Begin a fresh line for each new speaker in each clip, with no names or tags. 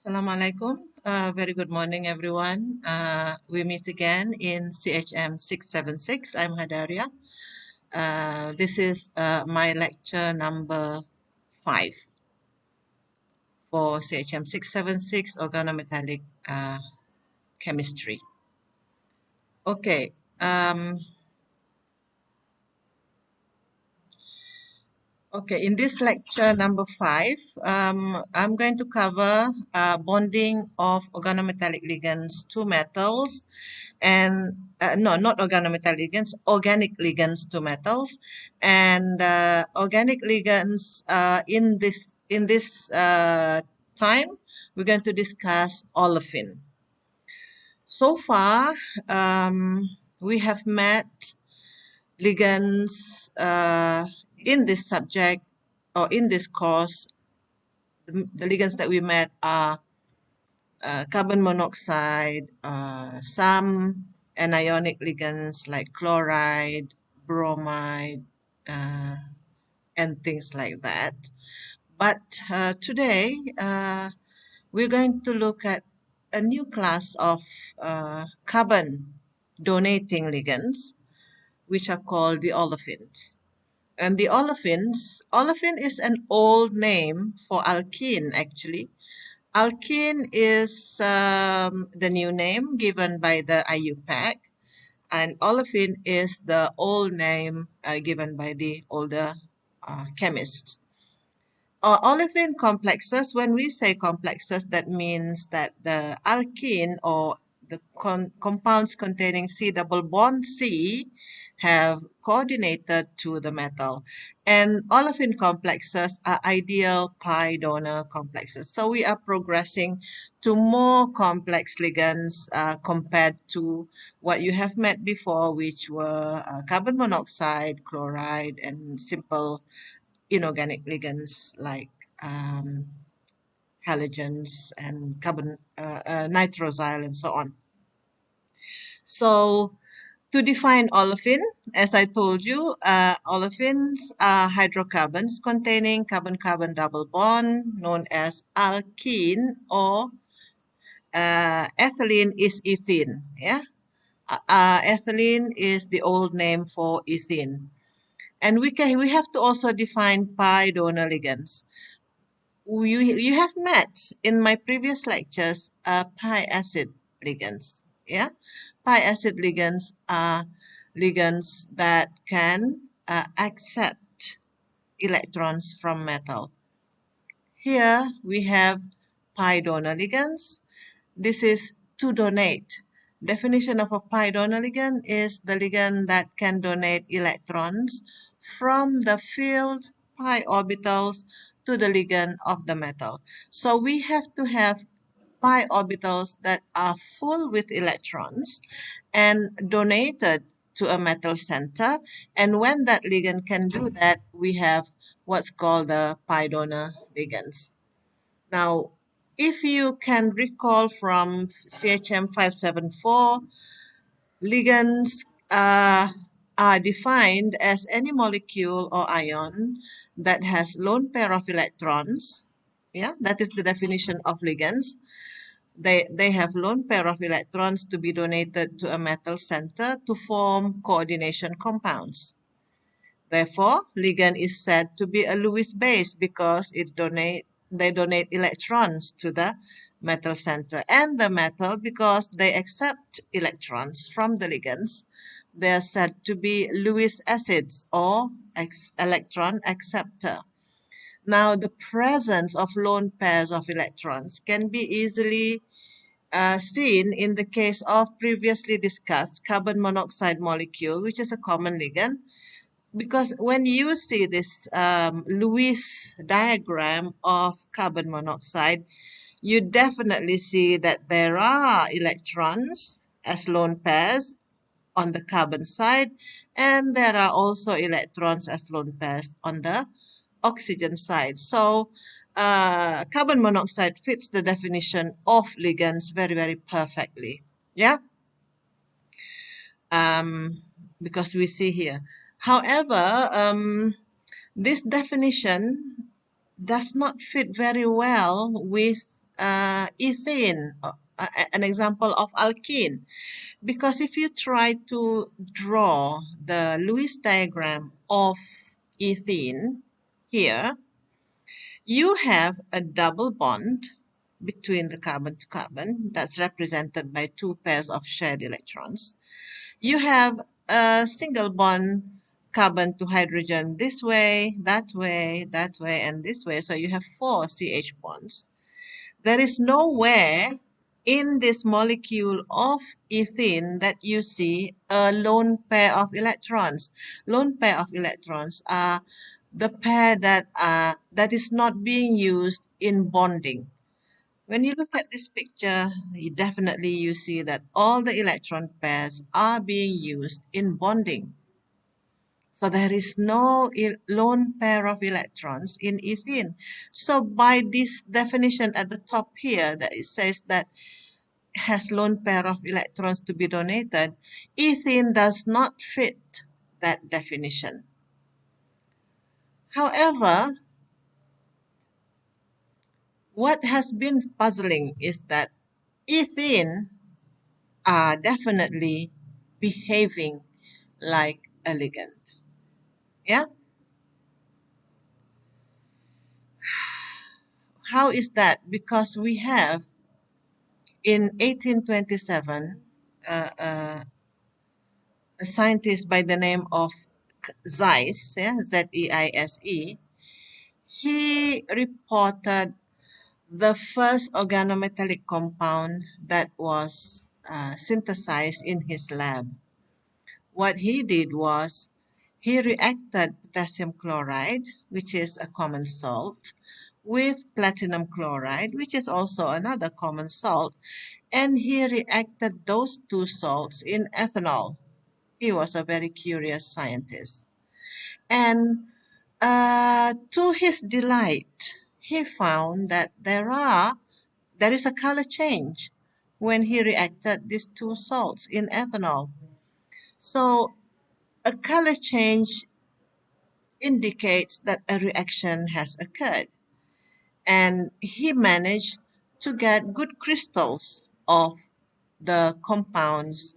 Assalamualaikum. Very good morning, everyone. We meet again in CHM676. I'm Hadaria. This is my lecture number 5 for CHM676 Organometallic Chemistry. Okay. Okay, in this lecture number 5, I'm going to cover bonding of organometallic ligands to metals and no, not organometallic ligands, organic ligands to metals, and organic ligands in this time we're going to discuss olefin. So far, we have met ligands in this subject or in this course. The ligands that we met are carbon monoxide, some anionic ligands like chloride, bromide, and things like that. But today, we're going to look at a new class of carbon donating ligands, which are called the olefins. And the olefin is an old name for alkene, actually. Alkene is the new name given by the IUPAC, and olefin is the old name given by the older chemists. Olefin complexes, when we say complexes, that means that the alkene or the compounds containing C double bond C have coordinated to the metal. And olefin complexes are ideal pi donor complexes. So we are progressing to more complex ligands compared to what you have met before, which were carbon monoxide, chloride, and simple inorganic ligands like halogens and carbon nitrosyl and so on. So to define olefin, as I told you, olefins are hydrocarbons containing carbon-carbon double bond known as alkene, or ethylene is ethene. Yeah, ethylene is the old name for ethene. And we have to also define pi donor ligands. You have met in my previous lectures pi acid ligands. Yeah, pi acid ligands are ligands that can accept electrons from metal. Here we have pi donor ligands. This is to donate. Definition of a pi donor ligand is the ligand that can donate electrons from the filled pi orbitals to the ligand of the metal. So we have to have pi orbitals that are full with electrons and donated to a metal center. And when that ligand can do that, we have what's called the pi donor ligands. Now, if you can recall from CHM574, ligands are defined as any molecule or ion that has lone pair of electrons. Yeah, that is the definition of ligands. They have lone pair of electrons to be donated to a metal center to form coordination compounds. Therefore, ligand is said to be a Lewis base because they donate electrons to the metal center, and the metal, because they accept electrons from the ligands, they are said to be Lewis acids or electron acceptor. Now, the presence of lone pairs of electrons can be easily seen in the case of previously discussed carbon monoxide molecule, which is a common ligand, because when you see this Lewis diagram of carbon monoxide, you definitely see that there are electrons as lone pairs on the carbon side, and there are also electrons as lone pairs on the oxygen side. So carbon monoxide fits the definition of ligands very, very perfectly. Yeah, because we see here. However, this definition does not fit very well with ethene, an example of alkene. Because if you try to draw the Lewis diagram of ethene here, you have a double bond between the carbon to carbon that's represented by two pairs of shared electrons. You have a single bond carbon to hydrogen this way, that way, that way, and this way. So you have four CH bonds. There is nowhere in this molecule of ethene that you see a lone pair of electrons. Lone pair of electrons are the pair that is not being used in bonding. When you look at this picture, you see that all the electron pairs are being used in bonding. So there is no lone pair of electrons in ethene. So by this definition at the top here, that it says that has lone pair of electrons to be donated, ethene does not fit that definition. However, what has been puzzling is that ethene are definitely behaving like a ligand. Yeah? How is that? Because we have in 1827 a scientist by the name of Zeiss, yeah, Zeise, he reported the first organometallic compound that was synthesized in his lab. What he did was he reacted potassium chloride, which is a common salt, with platinum chloride, which is also another common salt, and he reacted those two salts in ethanol. He was a very curious scientist. And to his delight, he found that there is a color change when he reacted these two salts in ethanol. So a color change indicates that a reaction has occurred. And he managed to get good crystals of the compounds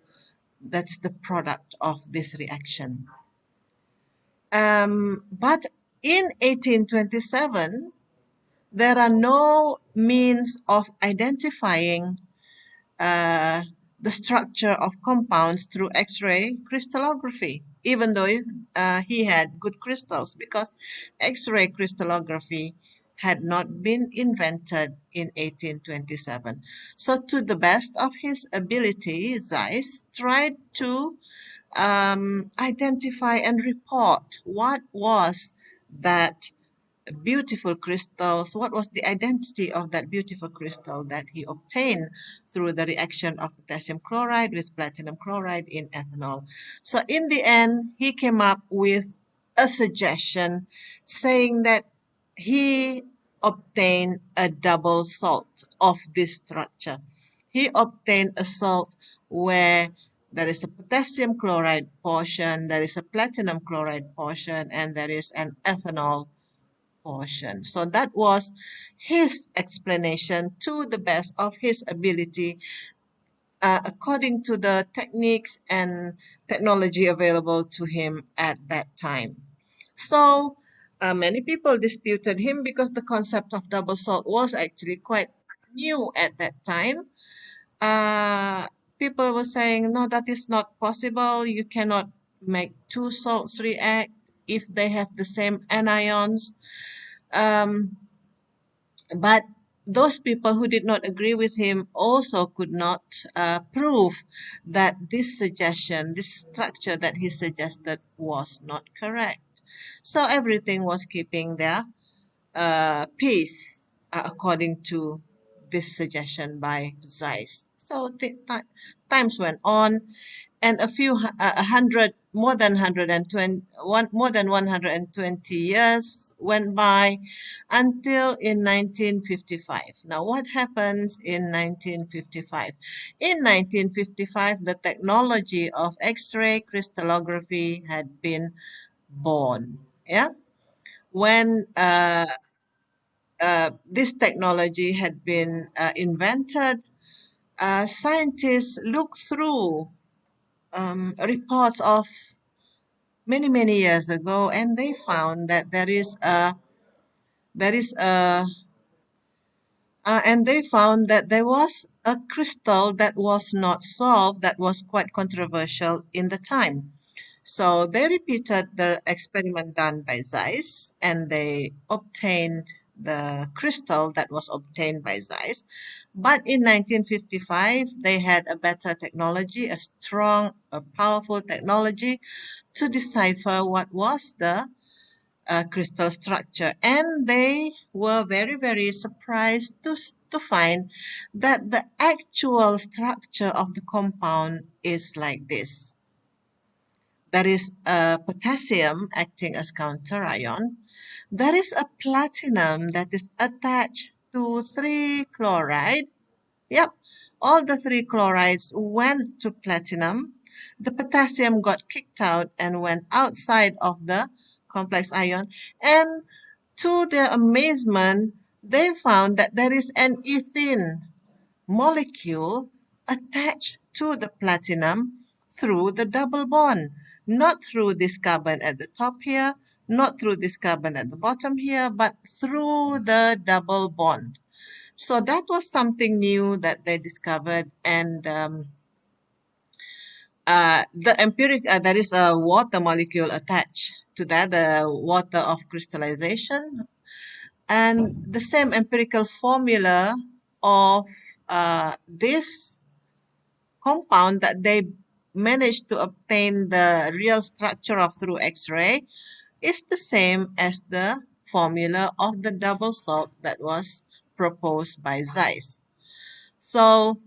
that's the product of this reaction. But in 1827, there are no means of identifying uh, the structure of compounds through X-ray crystallography, even though he had good crystals, because X-ray crystallography had not been invented in 1827. So to the best of his ability, Zeiss tried to identify and report what was that beautiful crystals, what was the identity of that beautiful crystal that he obtained through the reaction of potassium chloride with platinum chloride in ethanol. So in the end, he came up with a suggestion saying that he obtained a double salt of this structure. He obtained a salt where there is a potassium chloride portion, there is a platinum chloride portion, and there is an ethanol portion. So that was his explanation to the best of his ability, according to the techniques and technology available to him at that time. So many people disputed him because the concept of double salt was actually quite new at that time. Uh, People were saying, no, that is not possible. You cannot make two salts react if they have the same anions. Um, but those people who did not agree with him also could not prove that this suggestion, this structure that he suggested was not correct. So everything was keeping their peace according to this suggestion by Zeiss. So times went on, and a hundred, more than 120 years went by until in 1955. Now, what happens in 1955? In 1955, the technology of X-ray crystallography had been born. Yeah, when this technology had been invented, scientists looked through reports of many, many years ago, and they found that there is a and they found that there was a crystal that was not solved, that was quite controversial in the time. So they repeated the experiment done by Zeiss, and they obtained the crystal that was obtained by Zeiss. But in 1955, they had a better technology, a strong, a powerful technology to decipher what was the crystal structure. And they were very, very surprised to find that the actual structure of the compound is like this. There is a potassium acting as counter ion. There is a platinum that is attached to 3 chloride. Yep, all the 3 chlorides went to platinum. The potassium got kicked out and went outside of the complex ion. And to their amazement, they found that there is an ethene molecule attached to the platinum through the double bond, not through this carbon at the top here, not through this carbon at the bottom here, but through the double bond. So that was something new that they discovered, and there is a water molecule attached to that, the water of crystallization, and the same empirical formula of this compound that they managed to obtain the real structure of through X-ray is the same as the formula of the double salt that was proposed by Zeiss. So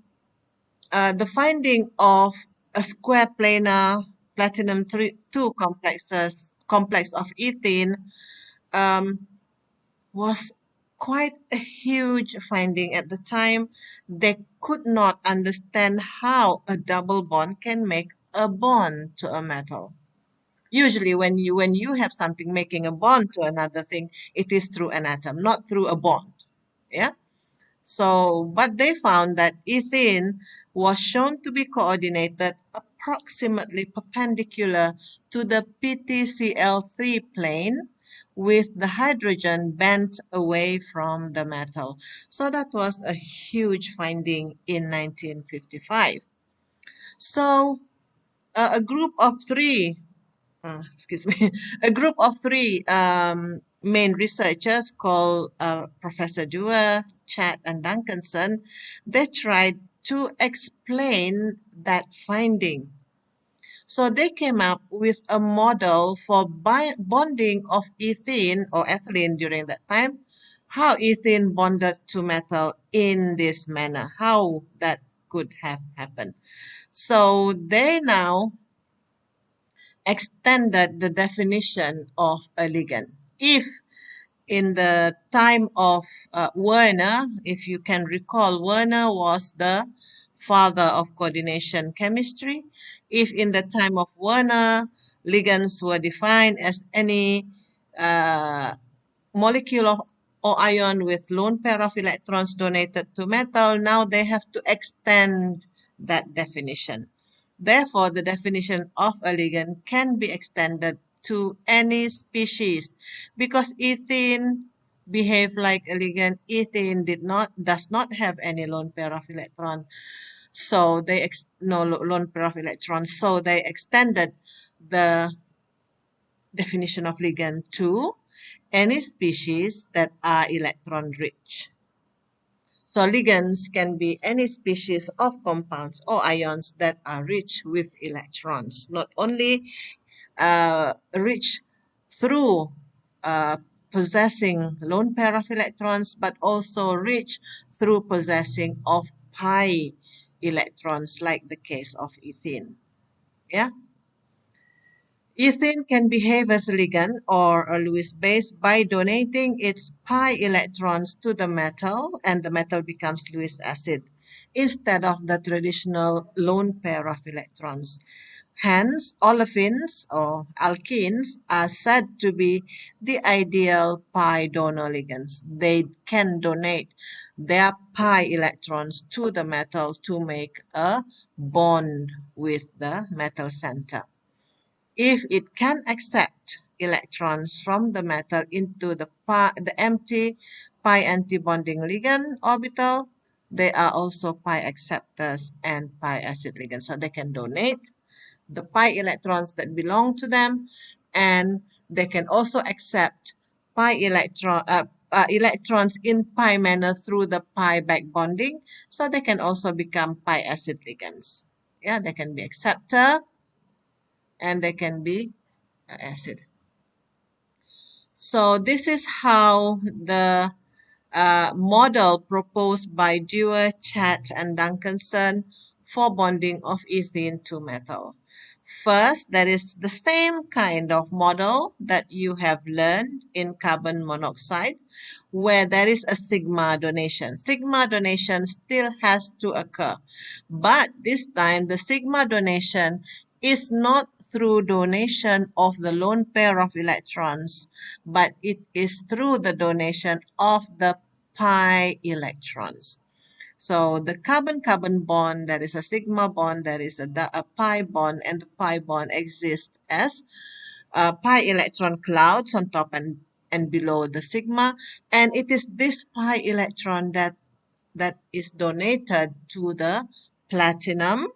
the finding of a square planar platinum 2 complex of ethene um, was quite a huge finding at the time. They could not understand how a double bond can make a bond to a metal. Usually when you have something making a bond to another thing, it is through an atom, not through a bond. Yeah. So, but they found that ethene was shown to be coordinated approximately perpendicular to the PTCl3 plane with the hydrogen bent away from the metal. So that was a huge finding in 1955. So, a group of three excuse me, a group of three main researchers called Professor Dewar, Chad, and Duncanson, they tried to explain that finding. So they came up with a model for bonding of ethene or ethylene during that time, how ethene bonded to metal in this manner, how that could have happened. So they now extended the definition of a ligand. If in the time of Werner, if you can recall, Werner was the father of coordination chemistry. If in the time of Werner, ligands were defined as any uh, molecule of or ion with lone pair of electrons donated to metal, now they have to extend that definition. Therefore, the definition of a ligand can be extended to any species because ethene behave like a ligand. Ethene does not have any lone pair of electron. So no lone pair of electrons. So they extended the definition of ligand to any species that are electron rich. So ligands can be any species of compounds or ions that are rich with electrons, not only rich through uh, possessing lone pair of electrons, but also rich through possessing of pi electrons, like the case of ethene. Yeah. Ethene can behave as a ligand or a Lewis base by donating its pi electrons to the metal, and the metal becomes Lewis acid instead of the traditional lone pair of electrons. Hence, olefins or alkenes are said to be the ideal pi donor ligands. They can donate their pi electrons to the metal to make a bond with the metal center. If it can accept electrons from the metal into the empty pi antibonding ligand orbital, they are also pi acceptors and pi acid ligands. So they can donate the pi electrons that belong to them, and they can also accept electrons in pi manner through the pi back bonding, so they can also become pi acid ligands. Yeah, they can be acceptor and they can be acid. So this is how the model proposed by Dewar, Chat, and Duncanson for bonding of ethene to metal. First, there is the same kind of model that you have learned in carbon monoxide, where there is a sigma donation. Sigma donation still has to occur, but this time the sigma donation is not through donation of the lone pair of electrons, but it is through the donation of the pi electrons. So the carbon-carbon bond, there is a sigma bond, there is a pi bond, and the pi bond exists as pi electron clouds on top and below the sigma. And it is this pi electron that is donated to the platinum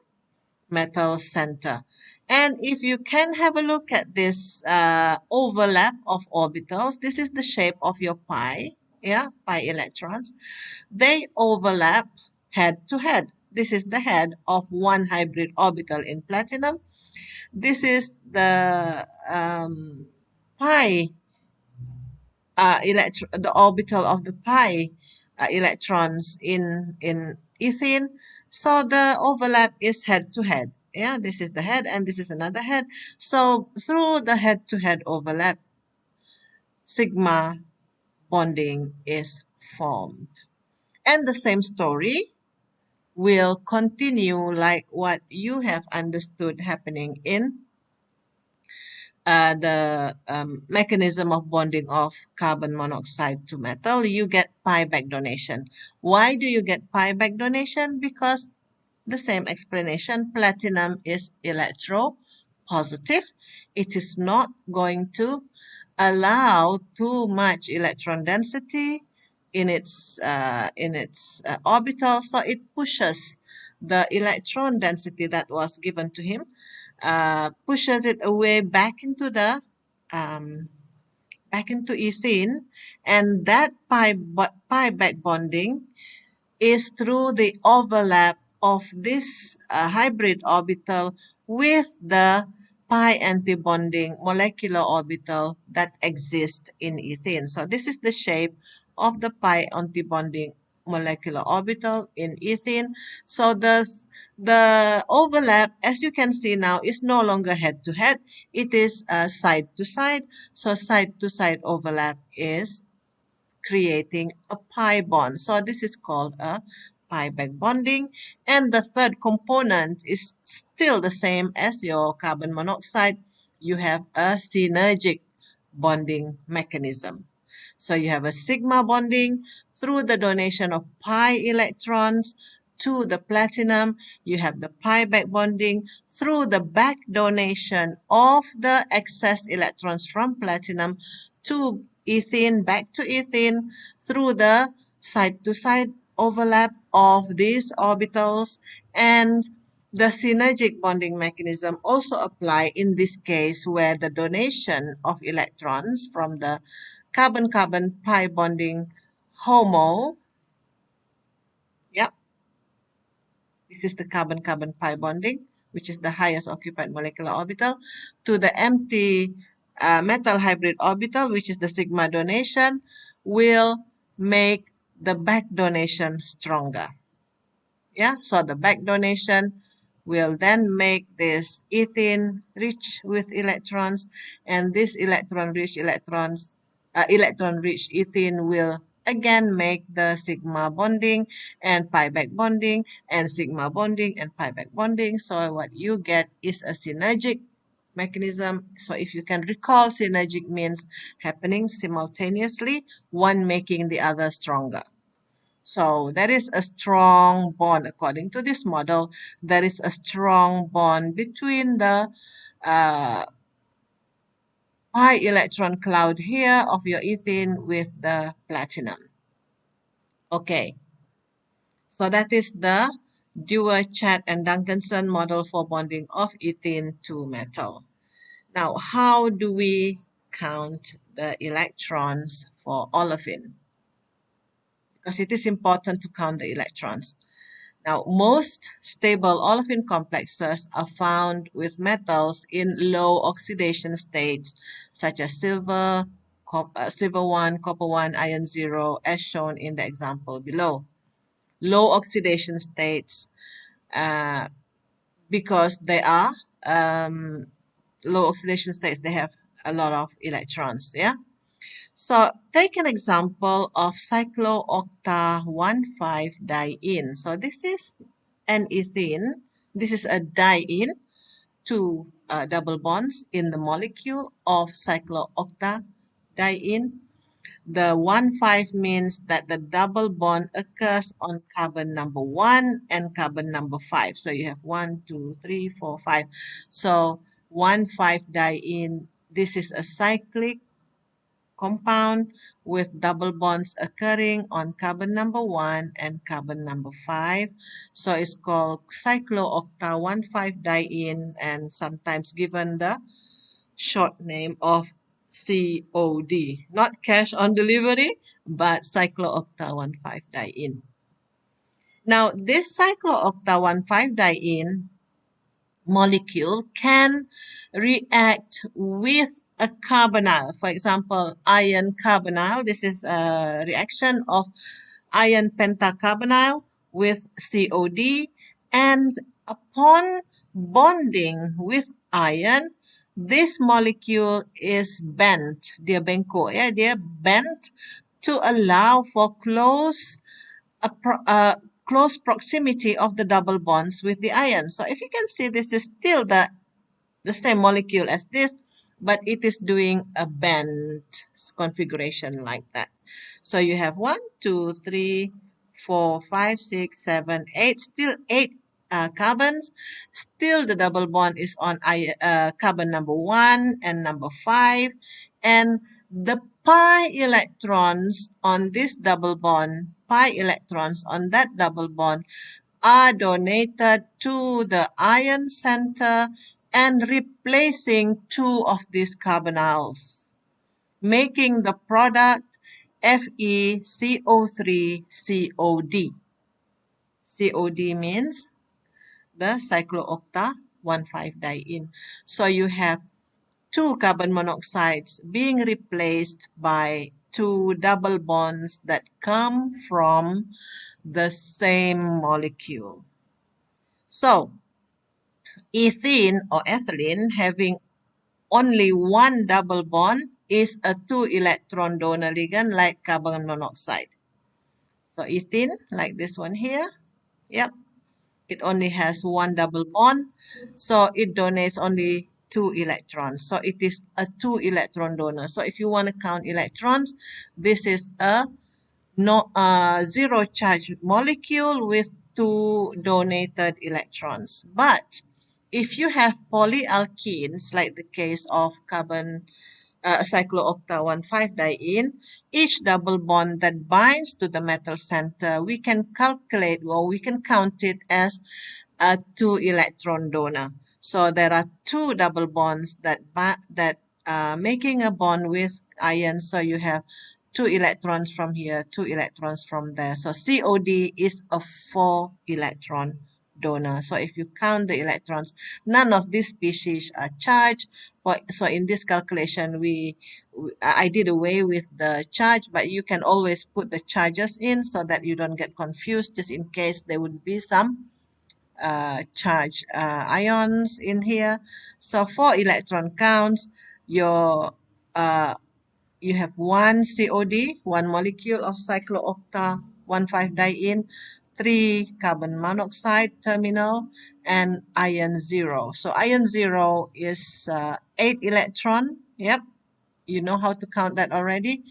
metal center. And if you can have a look at this overlap of orbitals, this is the shape of your pi, yeah, pi electrons. They overlap head to head. This is the head of one hybrid orbital in platinum. This is the pi the orbital of the pi electrons in ethene. So the overlap is head to head. Yeah, this is the head and this is another head. So through the head to head overlap, sigma bonding is formed. And the same story will continue like what you have understood happening in the mechanism of bonding of carbon monoxide to metal. You get pi back donation. Why do you get pi back donation? Because the same explanation, platinum is electropositive. It is not going to allow too much electron density in its orbital, so it pushes the electron density that was given to him, pushes it away back into the back into ethene, and that pi back bonding is through the overlap of this hybrid orbital with the pi antibonding molecular orbital that exists in ethene. So this is the shape of the pi antibonding molecular orbital in ethene. So the overlap, as you can see now, is no longer head to head. It is side to side. So side to side overlap is creating a pi bond. So this is called a pi back bonding. And the third component is still the same as your carbon monoxide. You have a synergic bonding mechanism. So you have a sigma bonding through the donation of pi electrons to the platinum. You have the pi back bonding through the back donation of the excess electrons from platinum to ethene, back to ethene through the side-to-side overlap of these orbitals, and the synergic bonding mechanism also apply in this case where the donation of electrons from the carbon-carbon pi bonding HOMO, yep, this is the carbon-carbon pi bonding, which is the highest occupied molecular orbital, to the empty metal hybrid orbital, which is the sigma donation, will make the back donation stronger. Yeah, so the back donation will then make this ethene rich with electrons, and this electron-rich ethene will again make the sigma bonding and pi back bonding and sigma bonding and pi back bonding. So what you get is a synergic mechanism. So if you can recall, synergic means happening simultaneously, one making the other stronger. So there is a strong bond according to this model. There is a strong bond between the uh, pi electron cloud here of your ethene with the platinum. Okay, so that is the Dewar, Chat, and Duncanson model for bonding of ethene to metal. Now, how do we count the electrons for olefin? Because it is important to count the electrons. Now, most stable olefin complexes are found with metals in low oxidation states, such as silver, silver 1, copper 1, iron 0, as shown in the example below. Low oxidation states uh, because they are low oxidation states, they have a lot of electrons, yeah? So take an example of cycloocta-1,5-diene. So this is an ethene. This is a diene, two double bonds in the molecule of cycloocta-diene. The 1,5 means that the double bond occurs on carbon number 1 and carbon number 5. So you have 1, 2, 3, 4, 5. So 1,5-diene, this is a cyclic compound with double bonds occurring on carbon number 1 and carbon number 5. So it's called cycloocta-1,5-diene and sometimes given the short name of COD. Not cash on delivery, but cycloocta-1,5-diene. Now, this cycloocta-1,5-diene molecule can react with a carbonyl. For example, iron carbonyl. This is a reaction of iron pentacarbonyl with COD. And upon bonding with iron, this molecule is bent. Dia bengkok, ya. Dia bent to allow for close proximity of the double bonds with the iron. So if you can see, this is still the same molecule as this, but it is doing a bent configuration like that. So you have 1, 2, 3, 4, 5, 6, 7, 8, still 8 carbons. Still the double bond is on carbon number 1 and number 5. And the pi electrons on this double bond, pi electrons on that double bond are donated to the iron center and replacing 2 of these carbonyls, making the product FeCO3COD. COD means the cycloocta-1,5-diene. So you have 2 carbon monoxides being replaced by 2 double bonds that come from the same molecule. So, ethene or ethylene having only one double bond is a 2-electron donor ligand like carbon monoxide. So ethene, like this one here, yep, it only has one double bond, so it donates only 2 electrons. So it is a 2-electron donor. So if you want to count electrons, this is a zero charge molecule with 2 donated electrons. But if you have polyalkenes, like the case of cycloocta-1,5-diene, each double bond that binds to the metal center, we can calculate or we can count it as a 2-electron donor. So there are 2 double bonds that making a bond with iron. So you have 2 electrons from here, 2 electrons from there. So COD is a 4-electron donor. So if you count the electrons, none of these species are charged. So in this calculation, I did away with the charge, but you can always put the charges in so that you don't get confused, just in case there would be some charged ions in here. So for electron counts, your you have one COD, one molecule of cycloocta 1,5-diene, 3 carbon monoxide terminal, and iron 0. So iron 0 is 8 electron. Yep, you know how to count that already.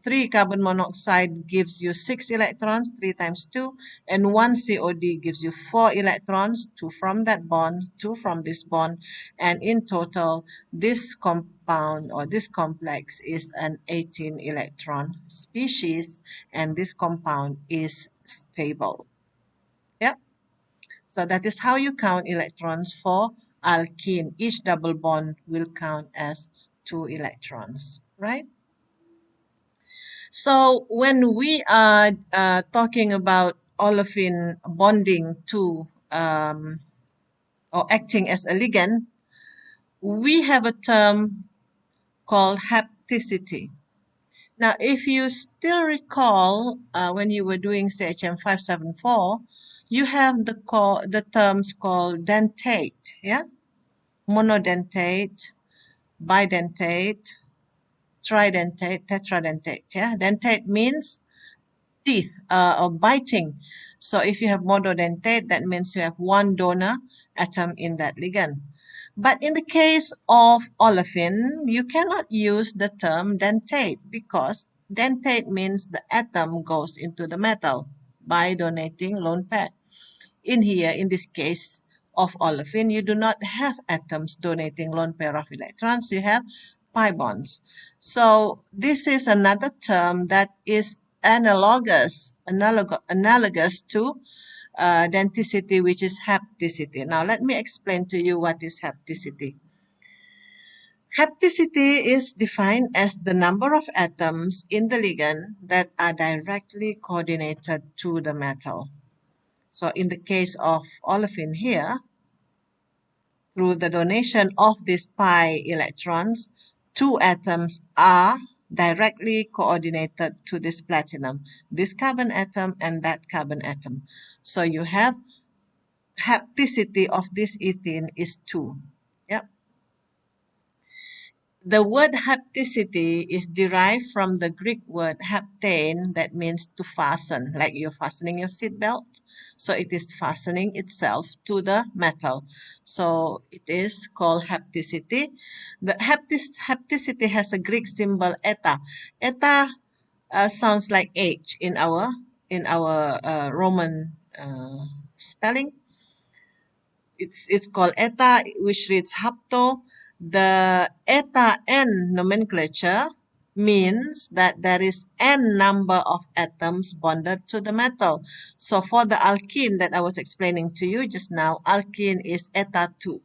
3 carbon monoxide gives you 6 electrons, 3 times 2, and 1 COD gives you 4 electrons, 2 from that bond, 2 from this bond, and in total, this compound or this complex is an 18 electron species, and this compound is stable. Yeah, so that is how you count electrons for alkene. Each double bond will count as 2 electrons, right? So when we are talking about olefin bonding to or acting as a ligand, we have a term called hapticity. Now, if you still recall when you were doing CHM574, you have the terms called dentate, yeah, monodentate, bidentate, tridentate, tetradentate. Yeah, dentate means teeth or biting. So if you have monodentate, that means you have one donor atom in that ligand. But in the case of olefin, you cannot use the term dentate because dentate means the atom goes into the metal by donating lone pair. In here, in this case of olefin, you do not have atoms donating lone pair of electrons, you have pi bonds. So this is another term that is analogous to denticity, which is hapticity. Now let me explain to you what is hapticity. Hapticity is defined as the number of atoms in the ligand that are directly coordinated to the metal. So in the case of olefin here, through the donation of these pi electrons, 2 atoms are directly coordinated to this platinum, this carbon atom and that carbon atom. So you have hapticity of this ethene is 2. Yep. The word hapticity is derived from the Greek word haptein, that means to fasten, like you're fastening your seatbelt. So it is fastening itself to the metal. So it is called hapticity. The hapticity has a Greek symbol eta. Eta sounds like H in our Roman spelling. It's called eta, which reads hapto. The eta n nomenclature means that there is n number of atoms bonded to the metal. So for the alkene that I was explaining to you just now, alkene is eta 2,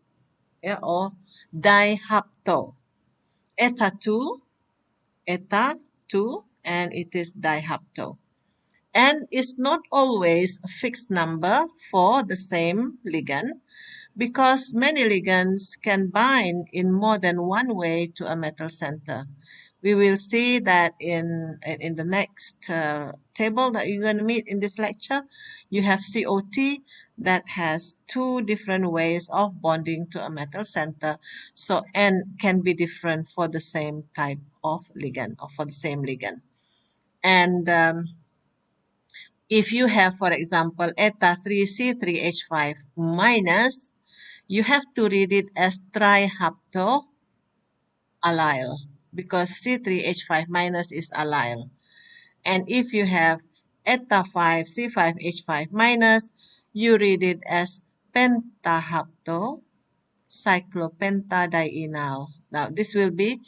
yeah, or dihapto. Eta 2, eta 2, and it is dihapto. And it's not always a fixed number for the same ligand, because many ligands can bind in more than one way to a metal center. We will see that in the next table that you're going to meet in this lecture. You have COT that has 2 different ways of bonding to a metal center. So N can be different for the same type of ligand or for the same ligand. And if you have, for example, eta 3C3H5 minus, you have to read it as Trihaptoallyl because C3H5 minus is allyl. And if you have eta 5 C5H5 minus, you read it as Pentahapto Cyclopentadienyl. Now, this will be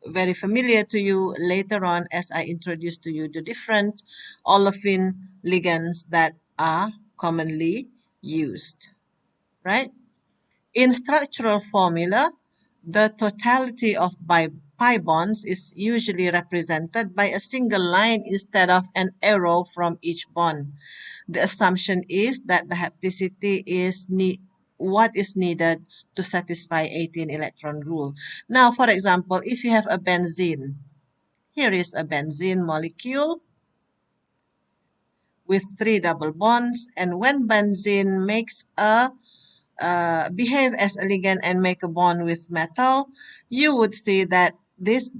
very familiar to you later on as I introduce to you the different olefin ligands that are commonly used, right? In structural formula, the totality of pi bonds is usually represented by a single line instead of an arrow from each bond. The assumption is that the hapticity is what is needed to satisfy 18 electron rule. Now, for example, if you have a benzene, here is a benzene molecule with 3 double bonds, and when benzene makes behave as a ligand and make a bond with metal, you would see that this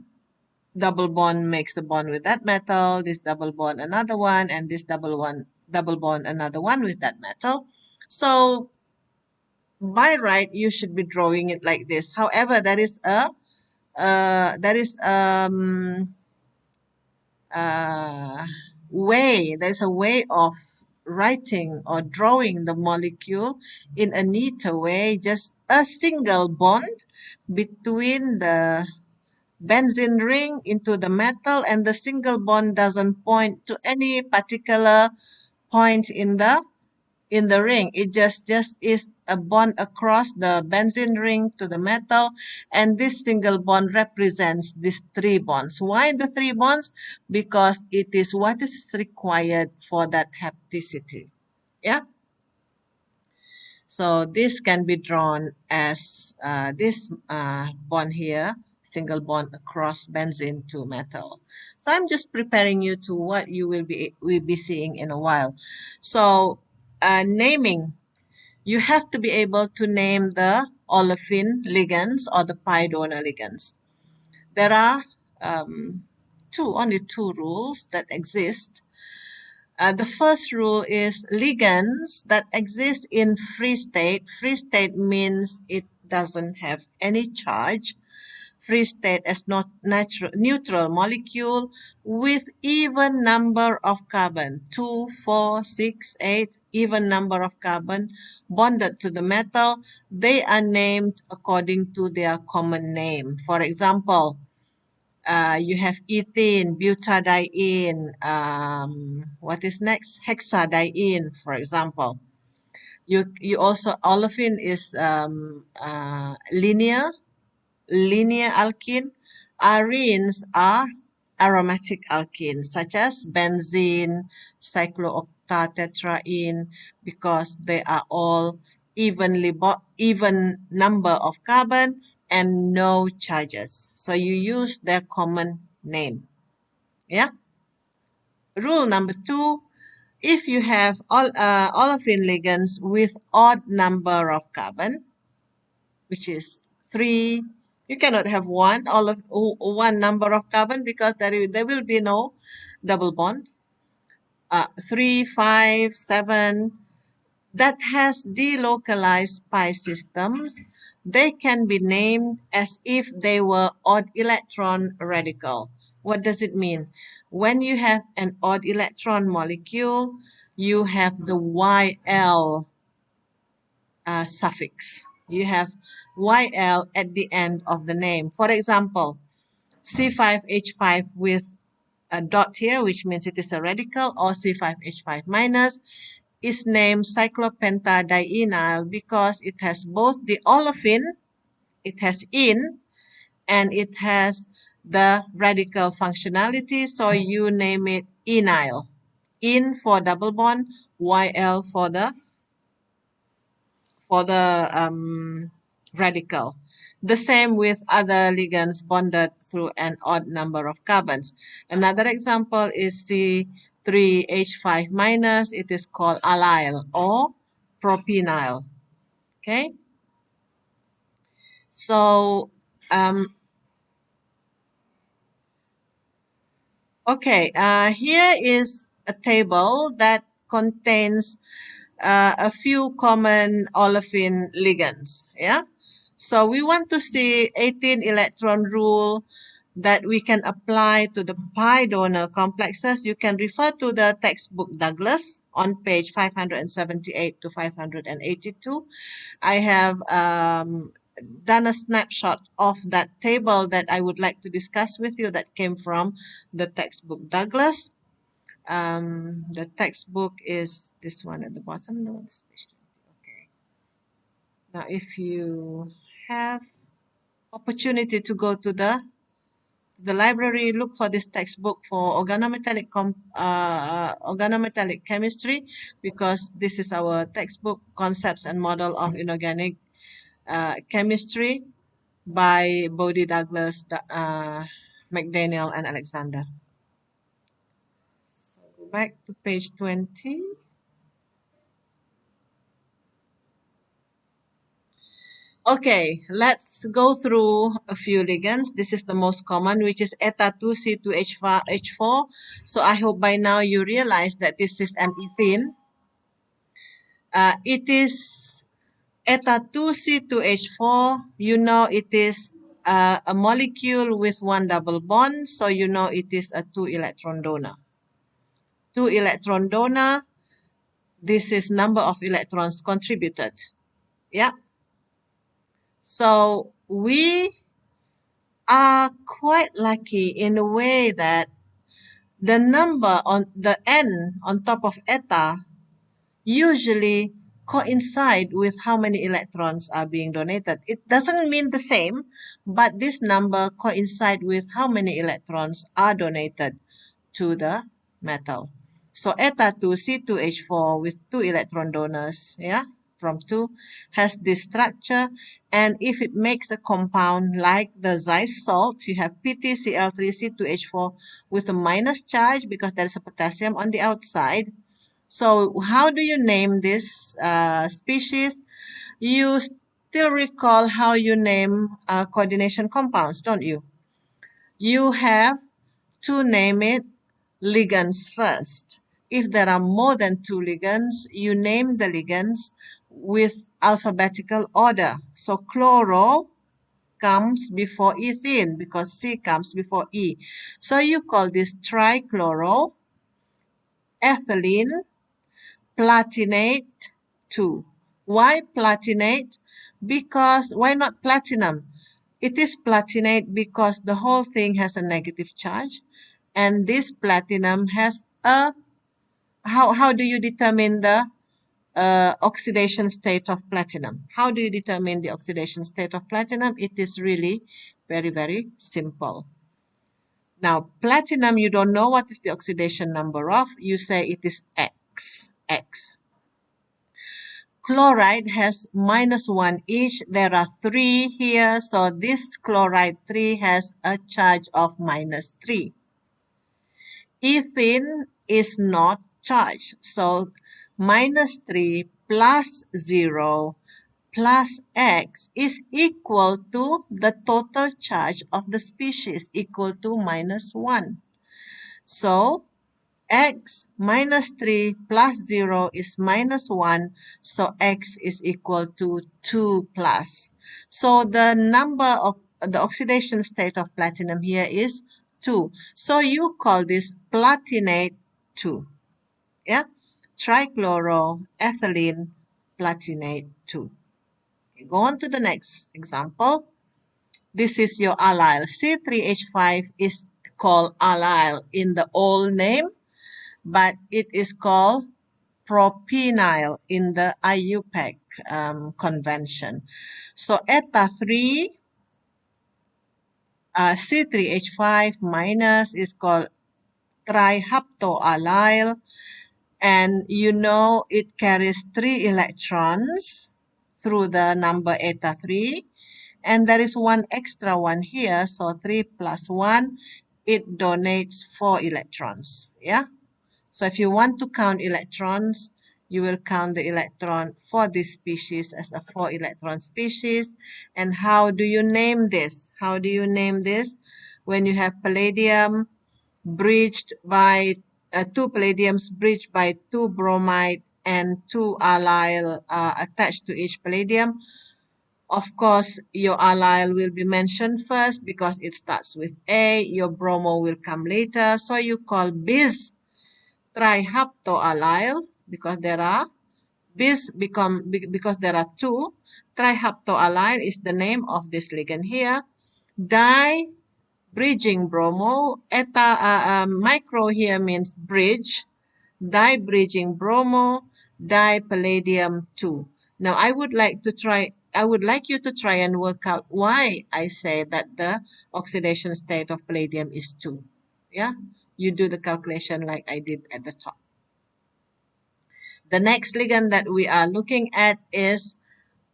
double bond makes a bond with that metal, this double bond another one, and this double bond another one with that metal. So by right, you should be drawing it like this. However, there is a there's a way of writing or drawing the molecule in a neater way, just a single bond between the benzene ring into the metal, and the single bond doesn't point to any particular point in the ring. It just is a bond across the benzene ring to the metal, and this single bond represents these three bonds. Why the three bonds? Because it is what is required for that hapticity. Yeah. So this can be drawn as this bond here, single bond across benzene to metal. So I'm just preparing you to what you will be seeing in a while. So naming, you have to be able to name the olefin ligands or the pi donor ligands. There are only two rules that exist. The first rule is ligands that exist in free state. Free state means it doesn't have any charge. Free state as not neutral molecule with even number of carbon, 2, 4, 6, 8, even number of carbon bonded to the metal. They are named according to their common name. For example, you have ethene, butadiene, what is next? Hexadiene, for example. You also, olefin is linear alkene. Arenes are aromatic alkenes, such as benzene, cyclooctatetraene, because they are all even number of carbon and no charges. So you use their common name. Yeah. Rule number 2, if you have olefin ligands with odd number of carbon, which is 3, you cannot have one number of carbon because there will be no double bond. 3, 5, 7, that has delocalized pi systems, they can be named as if they were odd electron radical. What does it mean? When you have an odd electron molecule, you have the YL suffix. You have YL at the end of the name. For example, C5H5 with a dot here, which means it is a radical, or C5H5 minus, is named Cyclopentadienyl because it has both the olefin, it has in, and it has the radical functionality. So you name it enyl. In for double bond, YL for the radical. The same with other ligands bonded through an odd number of carbons. Another example is C3H5 minus. It is called allyl or propenyl. Okay. So, here is a table that contains a few common olefin ligands. Yeah. So we want to see 18 electron rule that we can apply to the pi donor complexes. You can refer to the textbook Douglas on page 578 to 582. I have done a snapshot of that table that I would like to discuss with you that came from the textbook Douglas. The textbook is this one at the bottom. No, it's page 20. Okay. Now, if you have opportunity to go to the library, look for this textbook for organometallic chemistry, because this is our textbook, Concepts and Model of Inorganic Chemistry by Bodie Douglas, McDaniel, and Alexander. So go back to page 20. Okay, let's go through a few ligands. This is the most common, which is eta2C2H4. So I hope by now you realize that this is an ethene. It is eta2C2H4. You know it is a molecule with one double bond, so you know it is a 2-electron donor. 2-electron donor, this is number of electrons contributed. Yeah. So we are quite lucky in a way that the number on the N on top of eta usually coincide with how many electrons are being donated. It doesn't mean the same, but this number coincide with how many electrons are donated to the metal. So eta2C2H4 with 2 electron donors, yeah, from 2 has this structure. And if it makes a compound like the Zeiss salt, you have PtCl3C2H4 with a minus charge because there is a potassium on the outside. So how do you name this species? You still recall how you name coordination compounds, don't you? You have to name it ligands first. If there are more than 2 ligands, you name the ligands with alphabetical order. So chloro comes before ethene because C comes before E. So you call this trichloro, ethylene, platinate 2. Why platinate? Because why not platinum? It is platinate because the whole thing has a negative charge, and this platinum has a, how do you determine the oxidation state of platinum? How do you determine the oxidation state of platinum? It is really very, very simple. Now, platinum, you don't know what is the oxidation number of. You say it is X. Chloride has -1 each. There are 3 here, so this chloride 3 has a charge of -3. Ethene is not charged, so -3 plus 0 plus X is equal to the total charge of the species, equal to -1. So X -3 plus 0 is -1, so X is equal to 2 plus. So the number of the oxidation state of platinum here is 2. So you call this platinate 2. Yeah? Trichloroethylene platinate 2. Okay, go on to the next example. This is your allyl. C3H5 is called allyl in the old name, but it is called propenyl in the IUPAC convention. So eta3 C3H5 minus is called Trihaptoallyl, and you know it carries 3 electrons through the number eta3, and there is one extra one here, so 3 plus 1, it donates 4 electrons. Yeah. So if you want to count electrons, you will count the electron for this species as a 4-electron species. And how do you name this? How do you name this? When you have palladium bridged by 2 palladiums bridged by 2 bromide and 2 allyl attached to each palladium. Of course, your allyl will be mentioned first because it starts with A. Your bromo will come later. So you call bis Trihaptoallyl because there are because there are 2. Trihaptoallyl is the name of this ligand here. Di bridging bromo, micro here means bridge. Di bridging bromo, di palladium 2. Now I would like you to try and work out why I say that the oxidation state of palladium is 2. Yeah, you do the calculation like I did at the top. The next ligand that we are looking at is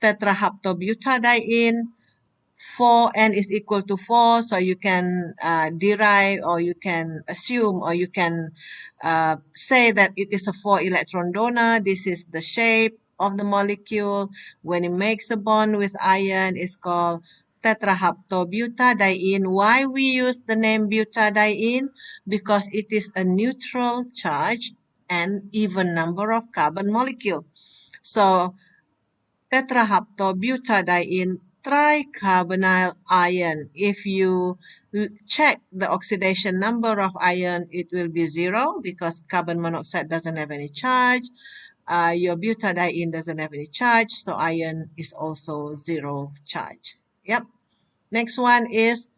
tetrahedrobutadiene. 4N is equal to 4, so you can derive, or you can assume, or you can say that it is a 4-electron donor. This is the shape. of the molecule when it makes a bond with iron is called tetrahaptobutadiene. Why we use the name butadiene? Because it is a neutral charge and even number of carbon molecule. So tetrahaptobutadiene tricarbonyl iron. If you check the oxidation number of iron, it will be 0 because carbon monoxide doesn't have any charge. Your butadiene doesn't have any charge, so iron is also 0 charge. Yep. Next one is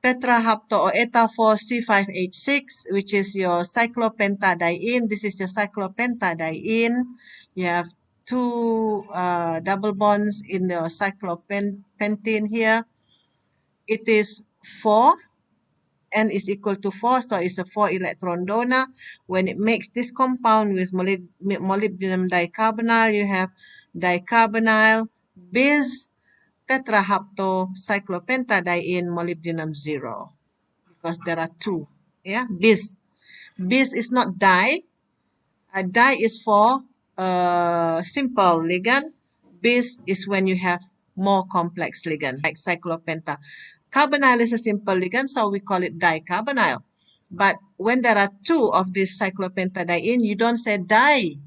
tetrahapto or eta4C5H6, which is your cyclopentadiene. This is your cyclopentadiene. You have two double bonds in the cyclopentene here. It is 4. N is equal to 4, so it's a 4-electron donor. When it makes this compound with molybdenum dicarbonyl, you have dicarbonyl bis tetrahaptocyclopentadiene molybdenum 0 because there are 2. Yeah, bis. Bis is not di. Di is for simple ligand. Bis is when you have more complex ligand, like cyclopenta. Carbonyl is a simple ligand, so we call it dicarbonyl. But when there are 2 of this cyclopentadiene, you don't say di.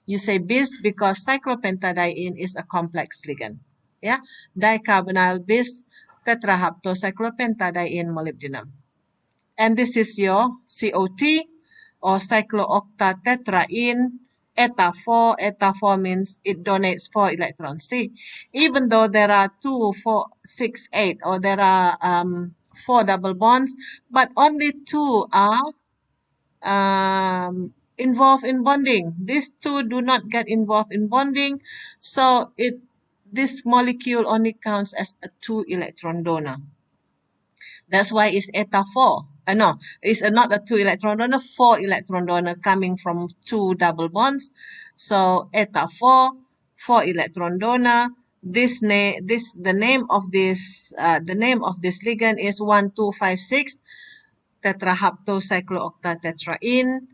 You say bis because cyclopentadiene is a complex ligand. Yeah, dicarbonyl bis tetrahaptocyclopentadiene molybdenum. And this is your COT or cyclooctatetraene eta 4. Eta 4 means it donates 4 electrons. See, even though there are 2, 4, 6, 8, or there are 4 double bonds, but only 2 are involved in bonding. These 2 do not get involved in bonding, so this molecule only counts as a 2 electron donor. That's why it's eta 4. No, it's not a 2 electron donor, 4 electron donor coming from 2 double bonds. So eta 4, 4 electron donor. The name of this ligand is 1256 tetrahaptocyclooctatetraene,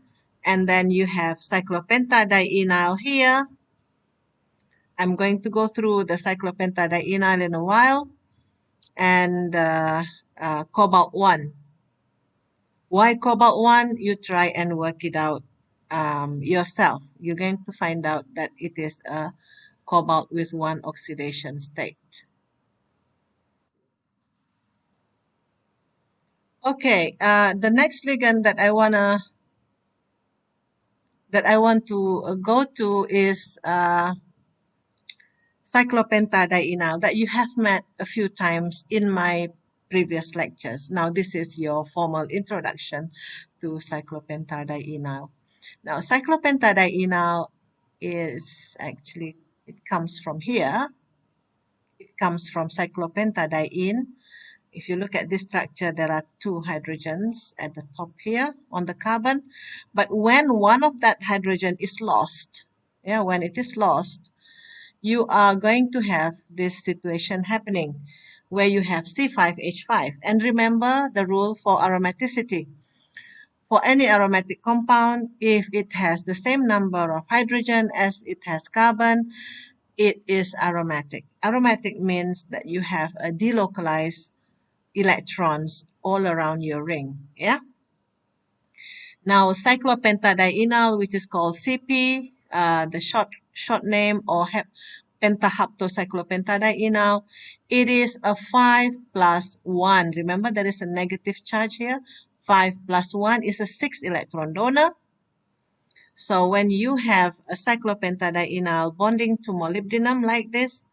and then you have cyclopentadienyl here. I'm going to go through the cyclopentadienyl in a while, and cobalt 1. Why cobalt 1? You try and work it out yourself. You're going to find out that it is a cobalt with 1 oxidation state. Okay, the next ligand that I want to go to is cyclopentadienyl that you have met a few times in my previous lectures. Now this is your formal introduction to cyclopentadienyl. Now cyclopentadienyl is actually, it comes from here. It comes from cyclopentadiene. If you look at this structure, there are 2 hydrogens at the top here on the carbon. But when one of that hydrogen is lost, when it is lost, you are going to have this situation happening where you have C5H5. And remember the rule for aromaticity. For any aromatic compound, if it has the same number of hydrogen as it has carbon, it is aromatic. Aromatic means that you have a delocalized electrons all around your ring. Yeah. Now cyclopentadienyl, which is called CP, the short name, or pentahaptocyclopentadienyl, it is a 5 plus 1. Remember there is a negative charge here. 5 plus 1 is a 6 electron donor. So when you have a cyclopentadienyl bonding to molybdenum like this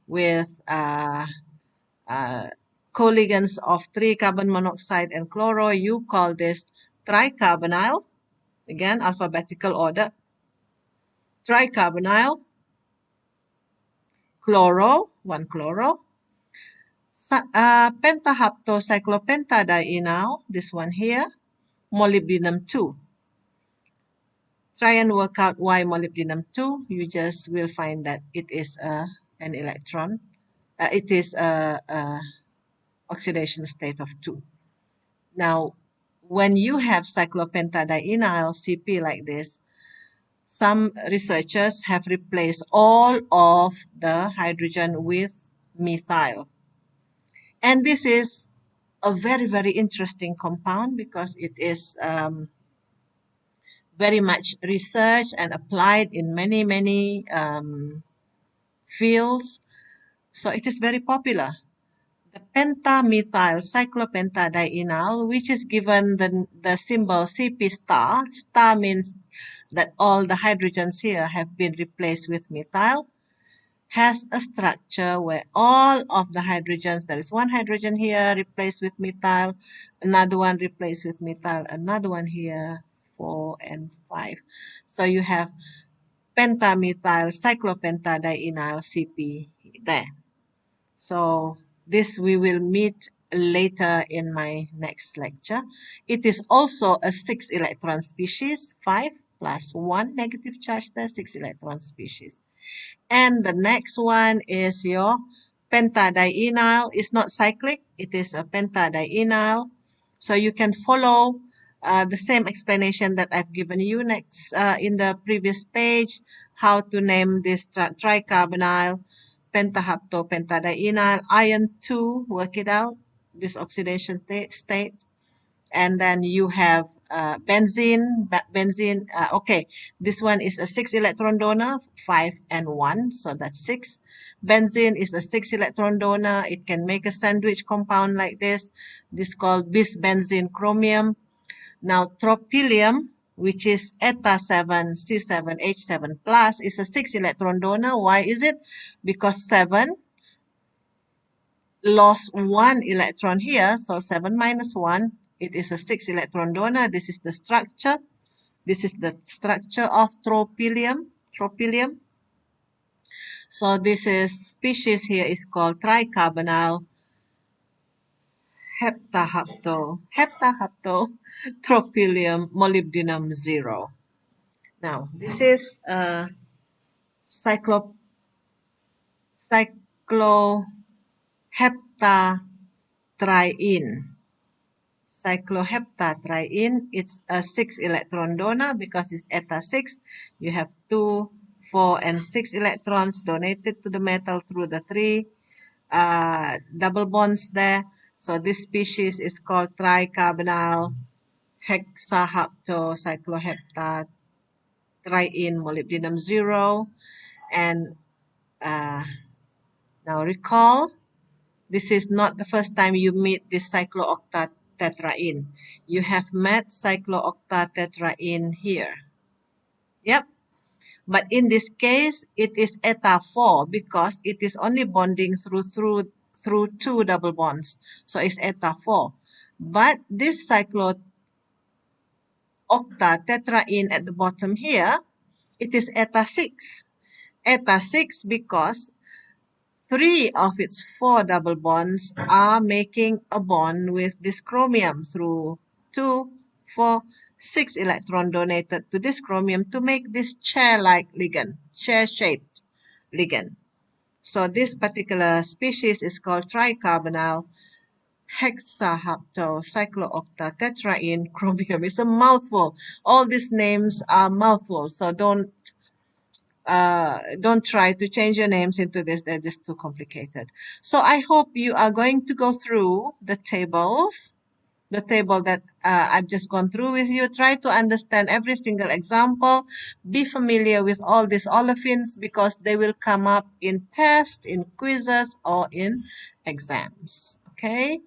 with co-ligands of 3 carbon monoxide and chloro, you call this tricarbonyl. Again, alphabetical order. Tricarbonyl, chloro, 1 chloro, pentahaptocyclopentadienyl, this one here, molybdenum 2. Try and work out why molybdenum 2. You just will find that it is an electron. It is a oxidation state of 2. Now, when you have cyclopentadienyl CP like this, some researchers have replaced all of the hydrogen with methyl. And this is a very, very interesting compound because it is very much researched and applied in many, many fields. So it is very popular. The pentamethyl cyclopentadienyl, which is given the symbol Cp star. Star means that all the hydrogens here have been replaced with methyl, has a structure where all of the hydrogens, there is one hydrogen here replaced with methyl, another one replaced with methyl, another one here, 4 and 5. So you have pentamethyl cyclopentadienyl Cp there. So this we will meet later in my next lecture. It is also a 6 electron species, 5 plus 1 negative charge there, 6 electron species. And the next one is your pentadienyl. It's not cyclic, it is a pentadienyl. So you can follow the same explanation that I've given you next in the previous page, how to name this tricarbonyl pentahaptopentadienyl, iron 2, work it out, this oxidation state. And then you have benzene. Okay, this one is a 6 electron donor, 5 and 1, so that's 6. Benzene is a 6 electron donor. It can make a sandwich compound like this. This is called bisbenzene chromium. Now tropylium, which is eta 7 C7H7 plus, is a 6 electron donor. Why is it? Because 7 lost 1 electron here, so 7 minus 1, it is a 6 electron donor. This is the structure. This is the structure of tropylium. So this is species here is called tricarbonyl hexahepto tropylium molybdenum 0. Now this is cycloheptatriene. Cycloheptatriene, it's a 6 electron donor because it's eta 6. You have 2, 4, and 6 electrons donated to the metal through the 3 double bonds there. So this species is called tricarbonyl hexahepto cycloheptatriene molybdenum 0. And now recall, this is not the first time you meet this cyclooctatetraene. You have met cyclooctatetraene here. Yep. But in this case, it is eta 4 because it is only bonding through 2 double bonds. So it's eta 4. But this cyclooctatetraene at the bottom here, it is eta 6. Eta 6 because 3 of its 4 double bonds are making a bond with this chromium through 2, 4, 6 electron donated to this chromium to make this chair-like ligand, chair-shaped ligand. So this particular species is called tricarbonyl hexahepto cyclooctatetraene chromium. It's a mouthful. All these names are mouthfuls, so don't try to change your names into this. They're just too complicated. So I hope you are going to go through the tables, the table that I've just gone through with you. Try to understand every single example. Be familiar with all these olefins because they will come up in tests, in quizzes, or in exams. Okay?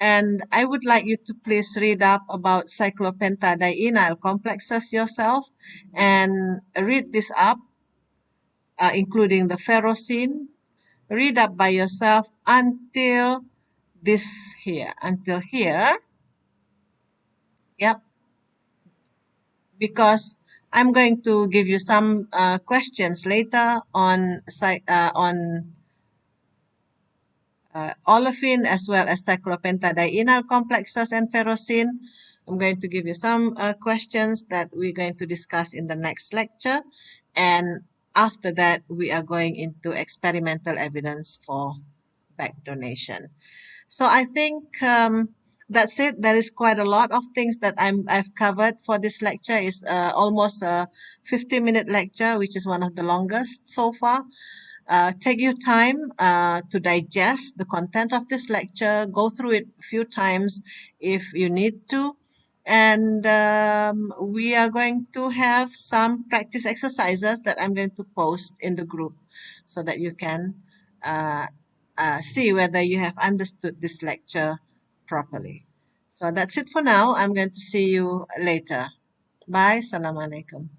And I would like you to please read up about cyclopentadienyl complexes yourself and read this up, including the ferrocene. Read up by yourself until this here, until here. Yep. Because I'm going to give you some questions later on olefin as well as cyclopentadienyl complexes and ferrocene. I'm going to give you some questions that we're going to discuss in the next lecture. And after that, we are going into experimental evidence for back donation. So I think that's it. There is quite a lot of things that I've covered for this lecture. It's almost a 50-minute lecture, which is one of the longest so far. Take your time to digest the content of this lecture. Go through it a few times if you need to. And we are going to have some practice exercises that I'm going to post in the group so that you can uh, see whether you have understood this lecture properly. So that's it for now. I'm going to see you later. Bye. Assalamualaikum.